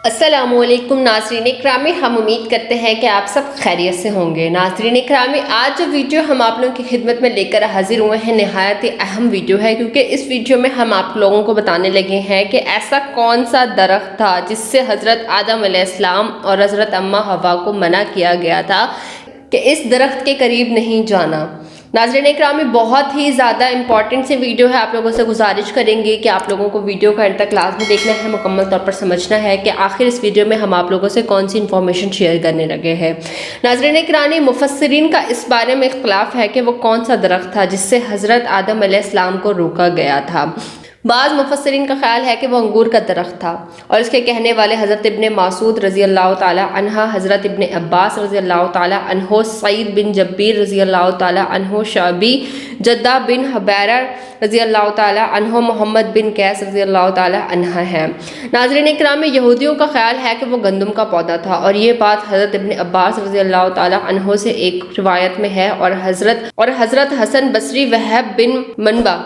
السلام علیکم ناظرین اکرامی، ہم امید کرتے ہیں کہ آپ سب خیریت سے ہوں گے۔ ناظرین اکرامی، آج جو ویڈیو ہم آپ لوگوں کی خدمت میں لے کر حاضر ہوئے ہیں نہایت ہی اہم ویڈیو ہے، کیونکہ اس ویڈیو میں ہم آپ لوگوں کو بتانے لگے ہیں کہ ایسا کون سا درخت تھا جس سے حضرت آدم علیہ السلام اور حضرت اماں حوا کو منع کیا گیا تھا کہ اس درخت کے قریب نہیں جانا۔ ناظرین اکرامی، بہت ہی زیادہ امپورٹنٹ سی ویڈیو ہے، آپ لوگوں سے گزارش کریں گے کہ آپ لوگوں کو ویڈیو کا اینڈ تک لازمی دیکھنا ہے، مکمل طور پر سمجھنا ہے کہ آخر اس ویڈیو میں ہم آپ لوگوں سے کون سی انفارمیشن شیئر کرنے لگے ہیں۔ ناظرین اکرامی، مفسرین کا اس بارے میں اختلاف ہے کہ وہ کون سا درخت تھا جس سے حضرت آدم علیہ السلام کو روکا گیا تھا۔ بعض مفسرین کا خیال ہے کہ وہ انگور کا درخت تھا، اور اس کے کہنے والے حضرت ابن مسعود رضی اللہ تعالی عنہ، حضرت ابن عباس رضی اللہ تعالی عنہ، سعید بن جبیر رضی اللہ تعالی عنہ، شعبی، جدہ بن حبیرہ رضی اللہ تعالی عنہ، محمد بن قیس رضی اللہ تعالی عنہ ہیں۔ ناظرین اکرامی، یہودیوں کا خیال ہے کہ وہ گندم کا پودا تھا، اور یہ بات حضرت ابن عباس رضی اللہ تعالی عنہ سے ایک روایت میں ہے، اور حضرت حسن بصری، وہب بن منبع،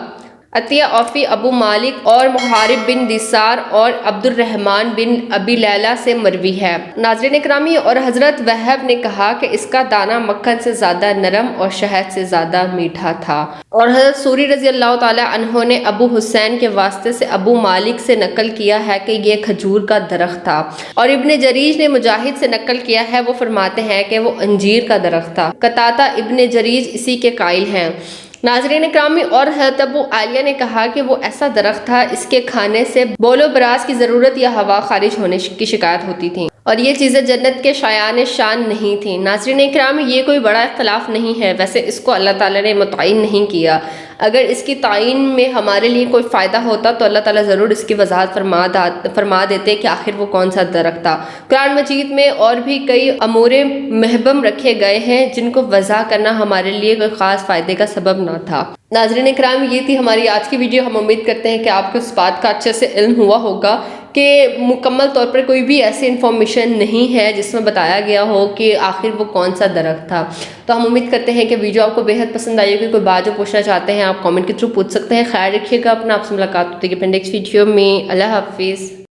عطیہ اوفی، ابو مالک اور محارب بن دیسار اور عبد الرحمن بن ابی لیلہ سے مروی ہے۔ ناظرین اکرامی، اور حضرت وہب نے کہا کہ اس کا دانہ مکھن سے زیادہ نرم اور شہد سے زیادہ میٹھا تھا، اور حضرت سوری رضی اللہ تعالی عنہ نے ابو حسین کے واسطے سے ابو مالک سے نقل کیا ہے کہ یہ کھجور کا درخت تھا، اور ابن جریج نے مجاہد سے نقل کیا ہے، وہ فرماتے ہیں کہ وہ انجیر کا درخت تھا۔ قتادہ ابن جریج اسی کے قائل ہیں۔ ناظرین اکرامی، اور حضرت ابو عالیہ نے کہا کہ وہ ایسا درخت تھا اس کے کھانے سے بول و براز کی ضرورت یا ہوا خارج ہونے کی شکایت ہوتی تھی، اور یہ چیزیں جنت کے شایان شان نہیں تھیں۔ ناظرین اکرامی، یہ کوئی بڑا اختلاف نہیں ہے، ویسے اس کو اللہ تعالیٰ نے متعین نہیں کیا۔ اگر اس کی تعین میں ہمارے لیے کوئی فائدہ ہوتا تو اللہ تعالیٰ ضرور اس کی وضاحت فرما دیتے کہ آخر وہ کون سا درخت تھا۔ قرآن مجید میں اور بھی کئی امور محبم رکھے گئے ہیں جن کو وضع کرنا ہمارے لیے کوئی خاص فائدے کا سبب نہ تھا۔ ناظرین اکرام، یہ تھی ہماری آج کی ویڈیو۔ ہم امید کرتے ہیں کہ آپ کو اس بات کا اچھے سے علم ہوا ہوگا کہ مکمل طور پر کوئی بھی ایسی انفارمیشن نہیں ہے جس میں بتایا گیا ہو کہ آخر وہ کون سا درخت تھا۔ تو ہم امید کرتے ہیں کہ ویڈیو آپ کو بےحد پسند آئی ہوگی۔ کوئی بات جو پوچھنا چاہتے ہیں آپ کامنٹ کے تھرو پوچھ سکتے ہیں۔ خیال رکھیے گا اپنا، آپ سے ملاقات ہوتی ہے نیکسٹ ویڈیو میں۔ اللہ حافظ۔